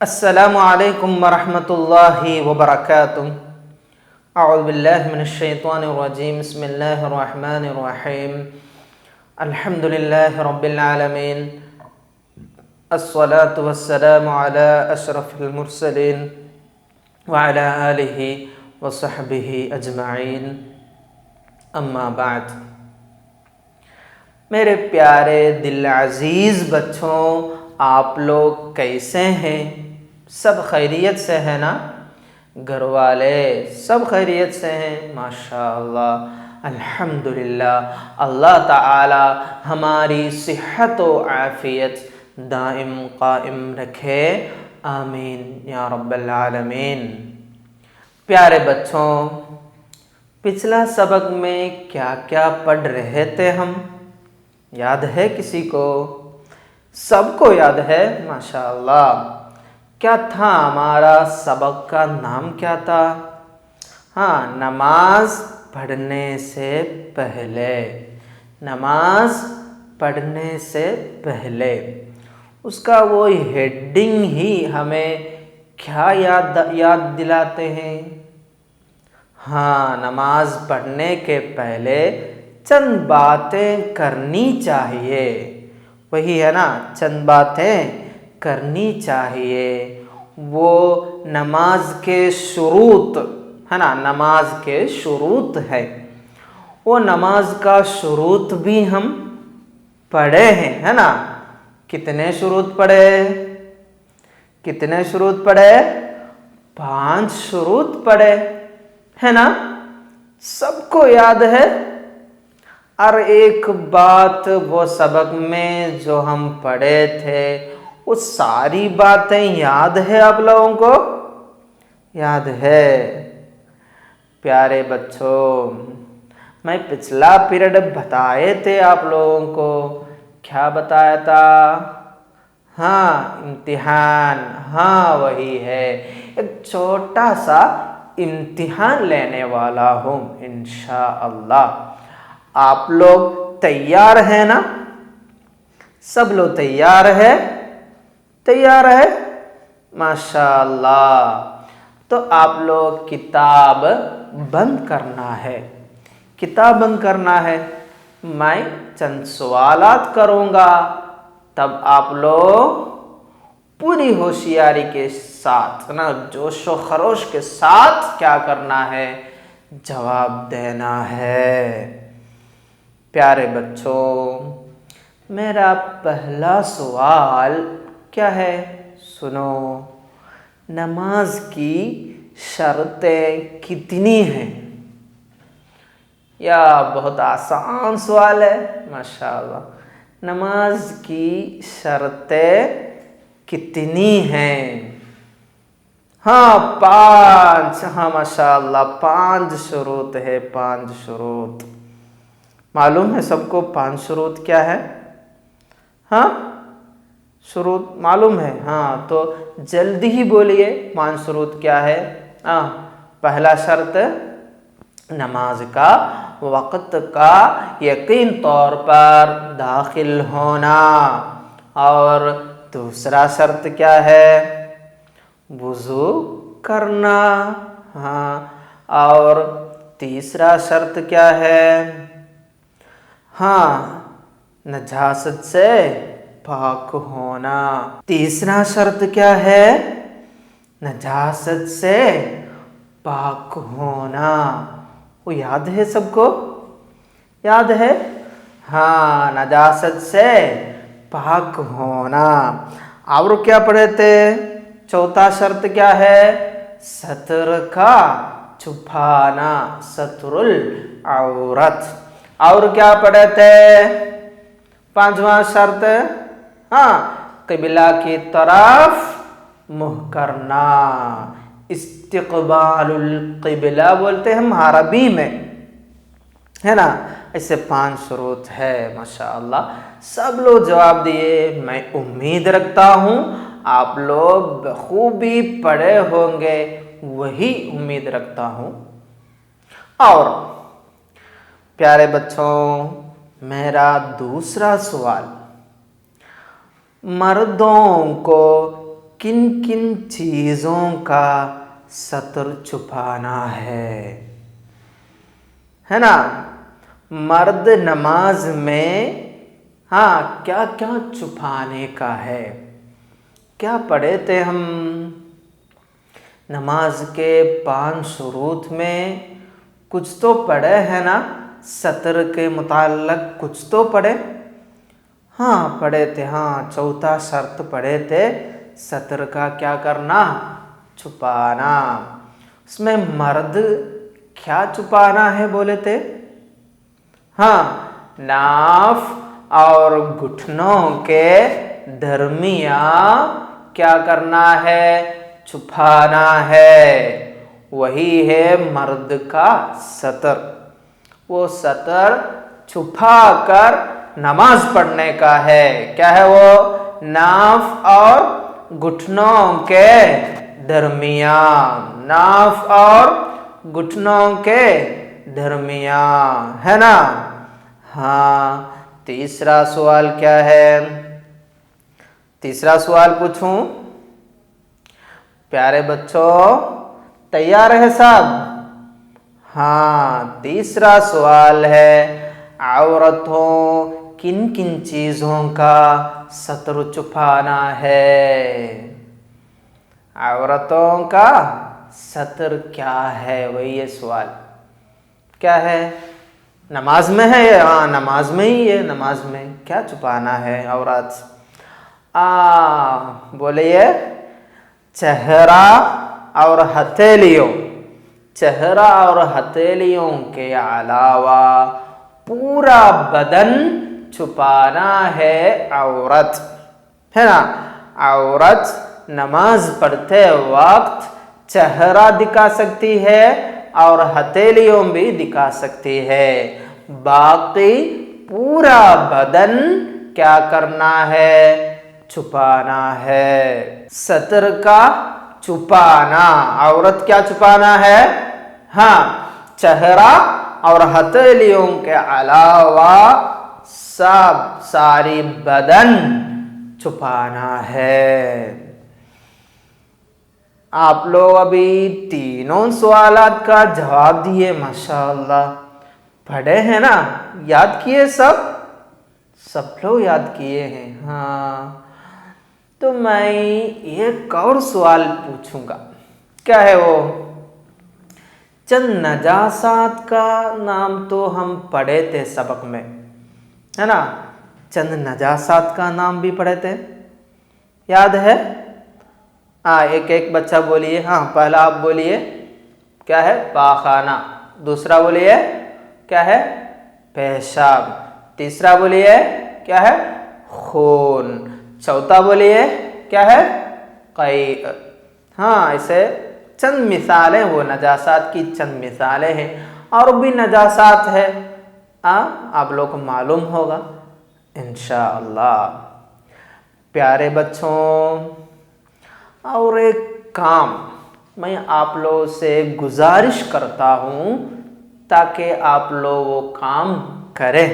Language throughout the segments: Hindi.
अस्सलामुअलैकुम वरहमतुल्लाहि वबरकातुह। अऊज़ु बिल्लाहि मिनश्शैतानिर्रजीम। बिस्मिल्लाहिर्रहमानिर्रहीम। अल्हम्दुलिल्लाहि रब्बिल आलमीन। अस्सलातु वस्सलामु अला अशरफिल मुरसलीन व अला आलिहि व सहबिहि अजमाइन। अम्मा बाद। मेरे प्यारे दिल अज़ीज़ बच्चों, आप लोग कैसे हैं? सब खैरियत से है ना? घर वाले सब खैरियत से हैं? माशाअल्लाह, अल्हम्दुलिल्लाह। अल्लाह ताला हमारी सेहत व आफ़ियत दाइम कायम रखे, आमीन या रब्बल आलमीन। प्यारे बच्चों, पिछला सबक में क्या क्या पढ़ रहे थे हम? याद है किसी को? सबको याद है? माशाअल्लाह। क्या था हमारा सबक का नाम? क्या था? हाँ, नमाज पढ़ने से पहले। नमाज पढ़ने से पहले उसका वो हेडिंग ही हमें क्या याद दिलाते हैं? हाँ, नमाज पढ़ने के पहले चंद बातें करनी चाहिए। वही है ना, चंद बातें करनी चाहिए। वो नमाज के शुरूत है ना, नमाज के शुरूत है। वो नमाज का शुरूत भी हम पढ़े हैं, है ना? कितने शुरूत पढ़े? कितने शुरूत पढ़े? 5 शुरूत पढ़े, है ना? सबको याद है? और एक बात, वो सबक में जो हम पढ़े थे वो सारी बातें याद है आप लोगों को? याद है? प्यारे बच्चों, मैं पिछला पीरियड बताए थे आप लोगों को। क्या बताया था? हाँ, इम्तिहान। हाँ, वही है। एक छोटा सा इम्तिहान लेने वाला हूँ इंशाअल्लाह। आप लोग तैयार हैं ना? सब लोग तैयार है? तैयार है? माशाअल्लाह। तो आप लोग किताब बंद करना है। किताब बंद करना है। मैं चंद सवालात करूँगा, तब आप लोग पूरी होशियारी के साथ ना, जोश व खरोश के साथ क्या करना है? जवाब देना है। प्यारे बच्चों, मेरा पहला सवाल क्या है? सुनो। नमाज की शर्तें कितनी हैं? या बहुत आसान सवाल है। माशाअल्लाह। नमाज की शर्तें कितनी हैं? हाँ, 5। हाँ, माशाअल्लाह, 5 शुरूत है। 5 शुरूत मालूम है सबको? 5 शुरूत क्या है? हाँ, शुरूत मालूम है? हाँ, तो जल्दी ही बोलिए 5 शुरूत क्या है? पहला शर्त, नमाज का वक़्त का यकीन तौर पर दाखिल होना। और दूसरा शर्त क्या है? वुजू करना। हाँ, और तीसरा शर्त क्या है? हाँ, नजासत से पाक होना। तीसरा शर्त क्या है? नजासत से पाक होना। वो याद है सबको? याद है? हाँ, नजासत से पाक होना। और क्या पढ़े थे? चौथा शर्त क्या है? सतर का छुपाना, सतरुल औरत। और क्या पढ़े थे? पांचवा शर्त, हाँ, किबला की तरफ मुँह करना, इस्तिक़बालुल किबला बोलते हैं हम अरबी में, है ना। ऐसे 5 शुरूत है। माशाअल्लाह, सब लोग जवाब दिए। मैं उम्मीद रखता हूँ आप लोग बखूबी पढ़े होंगे, वही उम्मीद रखता हूँ। और प्यारे बच्चों, मेरा दूसरा सवाल, मर्दों को किन किन चीज़ों का सतर छुपाना है ना। मर्द नमाज में हाँ क्या क्या छुपाने का है? क्या पढ़े थे हम? नमाज के 5 शुरूत में कुछ तो पढ़े है ना, सतर के मुताल्लक कुछ तो पढ़े। हाँ पढ़े थे, हाँ चौथा शर्त पढ़े थे, सतर का क्या करना? छुपाना। उसमें मर्द क्या छुपाना है बोले थे? हाँ, नाफ और घुटनों के दरमिया क्या करना है? छुपाना है। वही है मर्द का सतर। वो सतर छुपा कर नमाज पढ़ने का है। क्या है वो? नाफ और घुटनों के दरमियान, नाफ और घुटनों के दरमियान, है ना। हाँ, तीसरा सवाल क्या है? तीसरा सवाल पूछूं? प्यारे बच्चों, तैयार है सब? हाँ, तीसरा सवाल है, औरतों किन किन चीज़ों का सतर छुपाना है? औरतों का सतर क्या है? वही ये सवाल क्या है? नमाज में है? हाँ नमाज में ही है। नमाज में क्या छुपाना है औरत? बोलिए। चेहरा और हथेलियों, चेहरा और हथेलियों के अलावा पूरा बदन छुपाना है औरत, है ना। औरत नमाज पढ़ते वक्त चेहरा दिखा सकती है और हथेलियों भी दिखा सकती है। बाकी पूरा बदन क्या करना है? छुपाना है। सतर का छुपाना, औरत क्या छुपाना है? हाँ, चेहरा और हथेलियों के अलावा सब सारी बदन छुपाना है। आप लोग अभी तीनों सवालात का जवाब दिए, माशाअल्लाह। पढ़े हैं ना? याद किए सब? सब लोग याद किए हैं। हाँ, तो मैं एक और सवाल पूछूंगा। क्या है वो? चंद नजासात का नाम तो हम पढ़े थे सबक में, है ना। चंद नजासात का नाम भी पढ़े थे, याद है? एक एक बच्चा बोलिए। हाँ, पहला आप बोलिए। क्या है? पाखाना। दूसरा बोलिए। क्या है? पेशाब। तीसरा बोलिए। क्या है? खून। चौथा बोलिए। क्या है? कई। हाँ, ऐसे चंद मिसालें, वो नजासात की चंद मिसालें हैं। और भी नजासात है, आप लोग को मालूम होगा इंशाअल्लाह। प्यारे बच्चों, और एक काम मैं आप लोगों से गुजारिश करता हूँ ताकि आप लोग वो काम करें।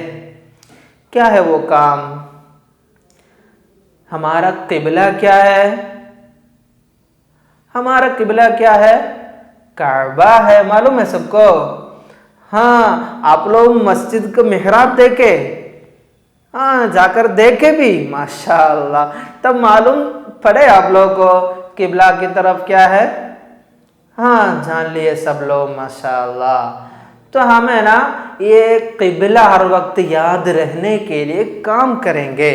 क्या है वो काम? हमारा किबला क्या है? हमारा किबला क्या है? काबा है, मालूम है सबको? हाँ, आप लोग मस्जिद का मिहराब देखे? हाँ, जाकर देखे भी, माशाअल्लाह, तब मालूम पड़े आप लोगों को किबला की तरफ क्या है। हाँ, जान लिए सब लोग, माशाअल्लाह। तो हमें ना ये किबला हर वक्त याद रहने के लिए काम करेंगे।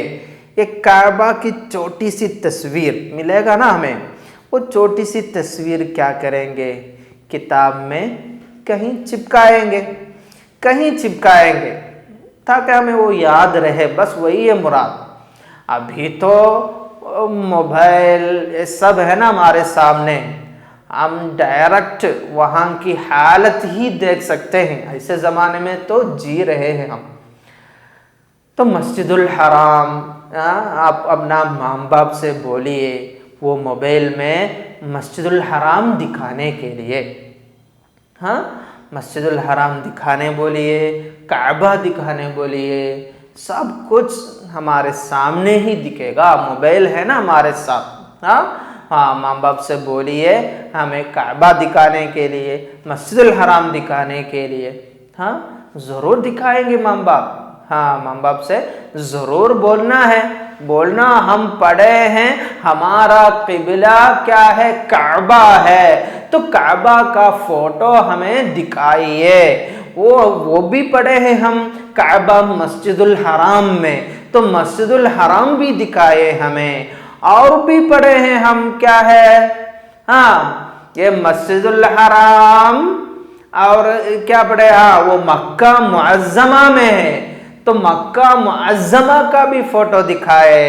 एक काबा की छोटी सी तस्वीर मिलेगा ना हमें, वो छोटी सी तस्वीर क्या करेंगे, किताब में कहीं चिपकाएंगे, कहीं चिपकाएंगे, ताकि हमें वो याद रहे, बस वही है मुराद। अभी तो मोबाइल ये सब है ना हमारे सामने, हम डायरेक्ट वहाँ की हालत ही देख सकते हैं। ऐसे ज़माने में तो जी रहे हैं हम। तो मस्जिदुल हराम, आप अपना माँ बाप से बोलिए वो मोबाइल में मस्जिदुल हराम दिखाने के लिए, हाँ, मस्जिदुल हराम दिखाने बोलिए, काबा दिखाने बोलिए, सब कुछ हमारे सामने ही दिखेगा। मोबाइल है ना हमारे साथ। हाँ, माँ बाप से बोलिए हमें काबा दिखाने के लिए, मस्जिदुल हराम दिखाने के लिए। हाँ, ज़रूर दिखाएंगे माँ बाप। हाँ, माँ बाप से ज़रूर बोलना है, बोलना हम पढ़े हैं, हमारा किबला क्या है, काबा है, तो काबा का फोटो हमें दिखाइए। वो भी पढ़े हैं हम काबा मस्जिदुल हराम में, तो मस्जिदुल हराम भी दिखाए हमें। और भी पढ़े हैं हम क्या है, हाँ, ये मस्जिदुल हराम और क्या पढ़े, हाँ, वो मक्का मुअज्जमा में है, तो मक्का मुअज्जमा का भी फोटो दिखाए।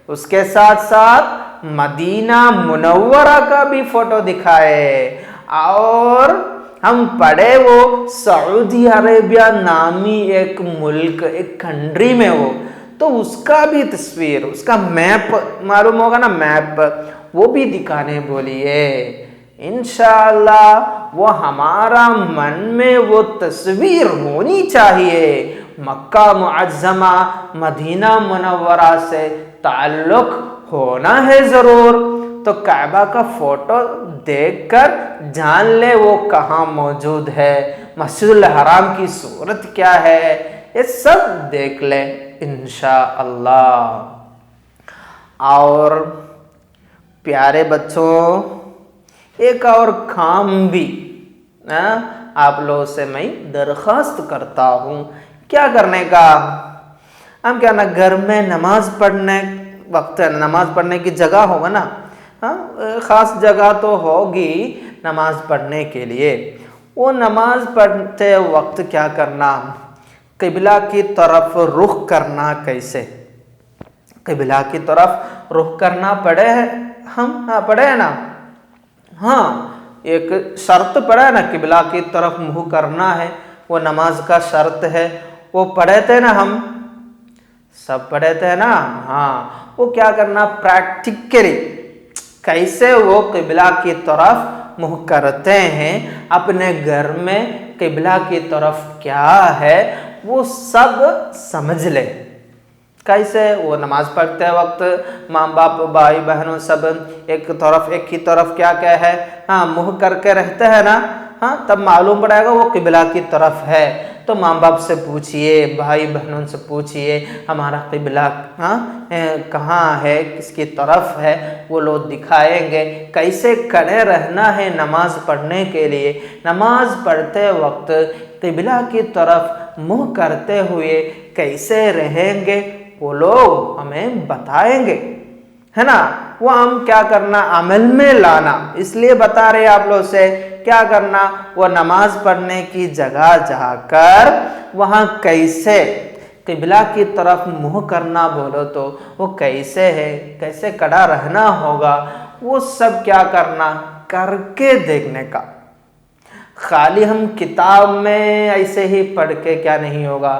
उसके साथ साथ मदीना मुनव्वरा का भी फोटो दिखाए। और हम पढ़े वो सऊदी अरेबिया नामी एक मुल्क, एक कंट्री में हो, तो उसका भी तस्वीर, उसका मैप मालूम होगा ना, मैप, वो भी दिखाने बोलिए। इंशाअल्लाह वो हमारा मन में वो तस्वीर होनी चाहिए। मक्का मुअज्जमा मदीना मुनव्वरा से ताल्लुक होना है ज़रूर। तो काबा का फोटो देखकर जान ले वो कहाँ मौजूद है, मस्जिदुल हराम की सूरत क्या है, ये सब देख ले इंशाअल्लाह। और प्यारे बच्चों, एक और काम भी आप लोगों से मैं दरख्वास्त करता हूँ। क्या करने का, हम क्या ना घर में नमाज पढ़ने वक्त नमाज पढ़ने की जगह होगा ना, हाँ, ख़ास जगह तो होगी नमाज पढ़ने के लिए। वो नमाज पढ़ते वक्त क्या करना, किबला की तरफ रुख करना। कैसे किबला की तरफ रुख करना पड़े है हम, हाँ, पढ़े है ना। हाँ, एक शर्त पड़ा है ना, किबला की तरफ मुँह करना है, वो नमाज का शर्त है, वो पढ़े थे ना हम, सब पढ़े थे ना। हाँ, वो क्या करना प्रैक्टिकली, कैसे वो किबला की तरफ मुँह करते हैं अपने घर में, किबला की तरफ क्या है वो सब समझ ले। कैसे वो नमाज पढ़ते वक्त माँ बाप भाई बहनों सब एक ही तरफ क्या क्या है, हाँ, मुँह करके रहते हैं ना। हाँ, तब मालूम पड़ेगा वो किबला की तरफ है। तो माँ बाप से पूछिए, भाई बहनों से पूछिए हमारा किबला कहाँ है, किसकी तरफ है, वो लोग दिखाएंगे। कैसे खड़े रहना है नमाज पढ़ने के लिए, नमाज पढ़ते वक्त किबला की तरफ मुँह करते हुए कैसे रहेंगे, वो लोग हमें बताएंगे, है ना। वो हम क्या करना, अमल में लाना, इसलिए बता रहे आप लोग से क्या करना, वो नमाज पढ़ने की जगह जाकर वहाँ कैसे किबला की तरफ मुँह करना बोलो तो वो कैसे है, कैसे खड़ा रहना होगा, वो सब क्या करना, करके देखने का। खाली हम किताब में ऐसे ही पढ़ के क्या नहीं होगा,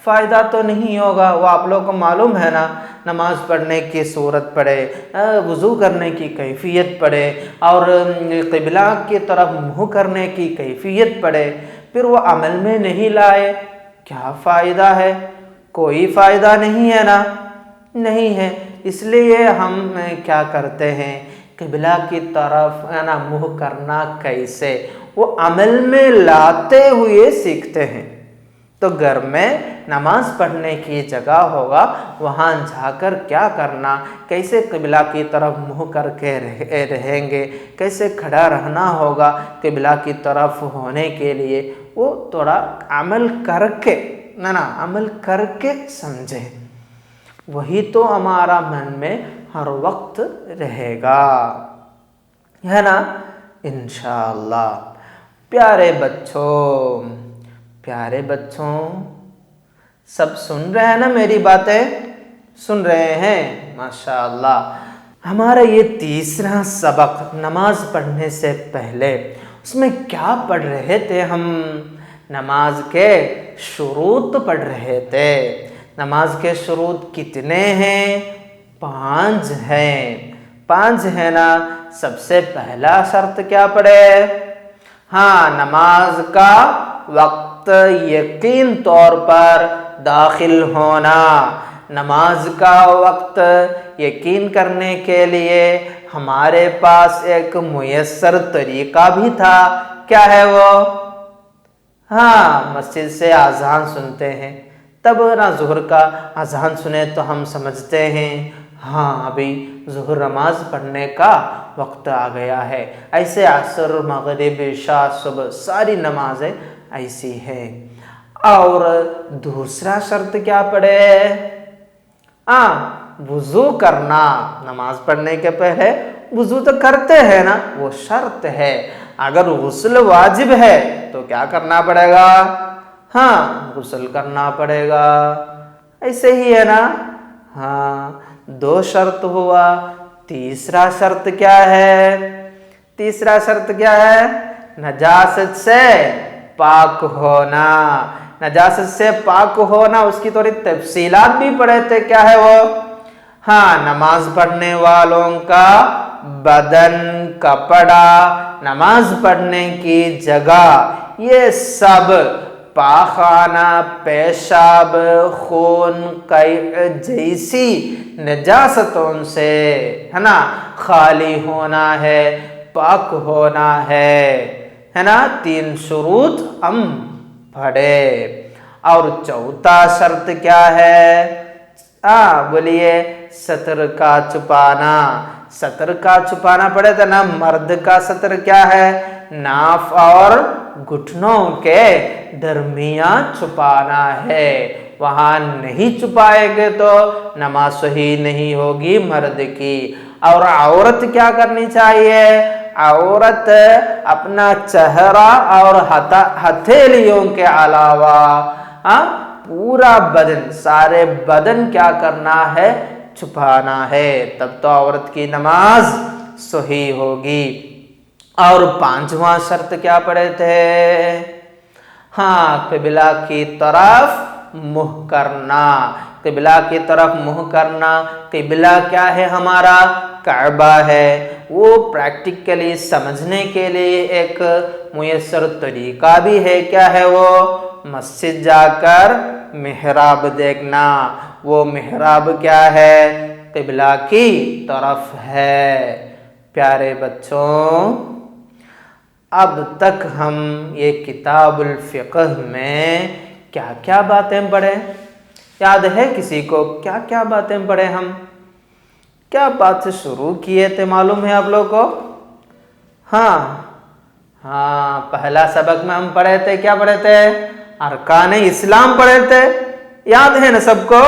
फ़ायदा तो नहीं होगा। वो आप लोगों को मालूम है ना, नमाज पढ़ने की सूरत पढ़े, वज़ू करने की कैफियत पढ़े और क़िबला की तरफ मुँह करने की कैफियत पढ़े, फिर वो अमल में नहीं लाए, क्या फ़ायदा है, कोई फ़ायदा नहीं है ना, नहीं है। इसलिए हम क्या करते हैं, किबला की तरफ है ना मुँह करना कैसे, वो अमल में लाते हुए सीखते हैं। तो घर में नमाज पढ़ने की जगह होगा, वहाँ जाकर क्या करना, कैसे किबला की तरफ मुँह करके रहेंगे, कैसे खड़ा रहना होगा किबला की तरफ होने के लिए, वो थोड़ा अमल करके ना अमल करके समझे, वही तो हमारा मन में हर वक्त रहेगा, है ना, इंशाअल्लाह। प्यारे बच्चों, सब सुन रहे हैं ना मेरी बातें, सुन रहे हैं, माशाअल्लाह। हमारा ये तीसरा सबक नमाज पढ़ने से पहले, उसमें क्या पढ़ रहे थे हम, नमाज के शुरूत पढ़ रहे थे। नमाज के शुरूत कितने हैं, 5 हैं ना। सबसे पहला शर्त क्या पढ़े, हाँ, नमाज का वक्त यकीन तौर पर दाखिल होना। नमाज का वक्त यकीन करने के लिए हमारे पास एक मुयस्सर तरीका भी था, क्या है वो, हाँ, मस्जिद से अज़ान सुनते हैं, तब ना ज़ुहर का अज़ान सुने तो हम समझते हैं हाँ अभी ज़ुहर नमाज पढ़ने का वक्त आ गया है। ऐसे असर, मगरिब, इशा, सुबह सारी नमाजें ऐसी हैं। और दूसरा शर्त क्या पड़े, वुज़ू करना। नमाज पढ़ने के पहले वुज़ू तो करते हैं ना, वो शर्त है। अगर गुस्ल वाजिब है तो क्या करना पड़ेगा, हाँ, गुस्ल करना पड़ेगा, ऐसे ही है ना। हाँ, 2 शर्त हुआ। तीसरा शर्त क्या है, नजासत से पाक होना। नजासत से पाक होना, उसकी थोड़ी तफसीलात भी पढ़े थे, क्या है वो, हाँ, नमाज पढ़ने वालों का बदन, कपड़ा, नमाज पढ़ने की जगह, ये सब पाखाना, पेशाब, खून, कई जैसी नजासतों से, है ना, खाली होना है, पाक होना है ना। 3 शुरूत हम पढ़े। और चौथा शर्त क्या है, बोलिए, सतर का छुपाना। सतर का छुपाना पड़े तो ना, मर्द का सतर क्या है, नाफ और घुटनों के दरमियान छुपाना है। वहाँ नहीं छुपाएंगे तो नमाज सही नहीं होगी मर्द की। और औरत क्या करनी चाहिए, औरत अपना चेहरा और हथेलियों के अलावा पूरा बदन, सारे बदन क्या करना है, छुपाना है, तब तो औरत की नमाज सही होगी। और 5वां शर्त क्या पढ़े थे, हाँ, किबला की तरफ मुँह करना। किबला की तरफ मुँह करना, किबला क्या है, हमारा काबा है। वो प्रैक्टिकली समझने के लिए एक मुयस्सर तरीका भी है, क्या है वो, मस्जिद जाकर मेहराब देखना। वो मेहराब क्या है, किबला की तरफ है। प्यारे बच्चों, अब तक हम ये किताबुल फ़िक़्ह में क्या क्या बातें पढ़े, याद है किसी को, क्या क्या बातें पढ़े हम, क्या बात से शुरू किए थे, मालूम है आप लोगों को, हाँ, पहला सबक में हम पढ़े थे, क्या पढ़े थे, अरकान इस्लाम पढ़े थे, याद है ना सबको,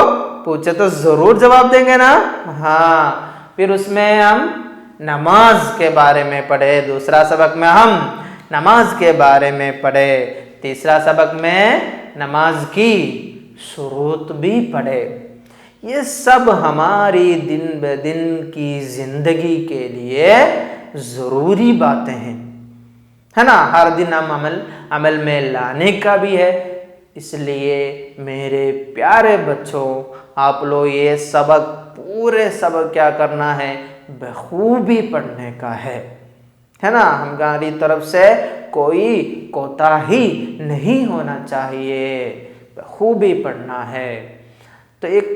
पूछे तो जरूर जवाब देंगे ना। हाँ, फिर उसमें हम नमाज के बारे में पढ़े, दूसरा सबक में हम नमाज के बारे में पढ़े, तीसरा सबक में नमाज की शुरूत भी पढ़े। ये सब हमारी दिन ब दिन की जिंदगी के लिए ज़रूरी बातें हैं, है ना, हर दिन हम अमल में लाने का भी है। इसलिए मेरे प्यारे बच्चों, आप लोग ये सबक, पूरे सबक क्या करना है, बखूबी पढ़ने का है ना। हमारी तरफ से कोई कोताही नहीं होना चाहिए, बखूबी पढ़ना है। तो एक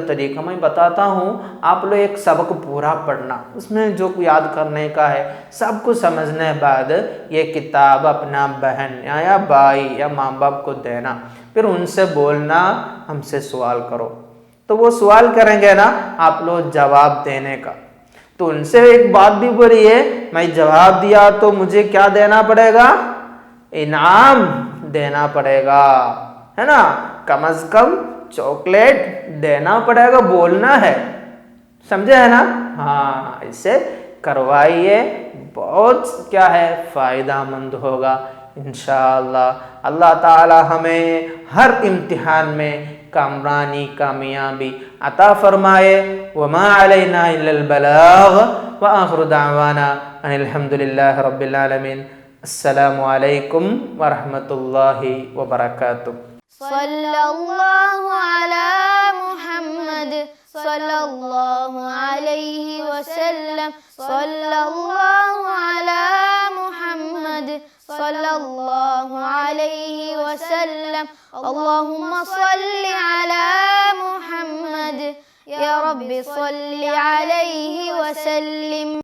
तरीका मैं बताता हूँ, आप लोग एक सबक पूरा पढ़ना, उसमें जो याद करने का है सब कुछ समझने बाद ये किताब अपना बहन या भाई या माँ बाप को देना, फिर उनसे बोलना हमसे सवाल करो। तो वो सवाल करेंगे ना आप लोग जवाब देने का, तो उनसे एक बात भी बोली है, मैं जवाब दिया तो मुझे क्या देना पड़ेगा, इनाम देना पड़ेगा, है ना, कम से कम चॉकलेट देना पड़ेगा, बोलना है, समझे है ना। हाँ, इसे करवाइए, बहुत क्या है फ़ायदामंद होगा इंशाअल्लाह। अल्लाह ताला हमें हर इम्तिहान में कामयाबी अता फरमाए। वमा अलैना इल्लल बलाग व आखिरु दावाना अनिल हम्दुलिल्लाहि रब्बिल आलमीन। अस्सलामु अलैकुम व रहमतुल्लाहि व बरकातुहू। सल्लल्लाहु अला मुहम्मद सल्लल्लाहु अलैहि वसल्लम, सल्लल्लाहु अला मुहम्मद सल्लल्लाहु अलैहि वसल्लम। अल्लाहुम्मा सल्लि अला मुहम्मद, या रब्बी सल्लि अलैहि वसल्लिम।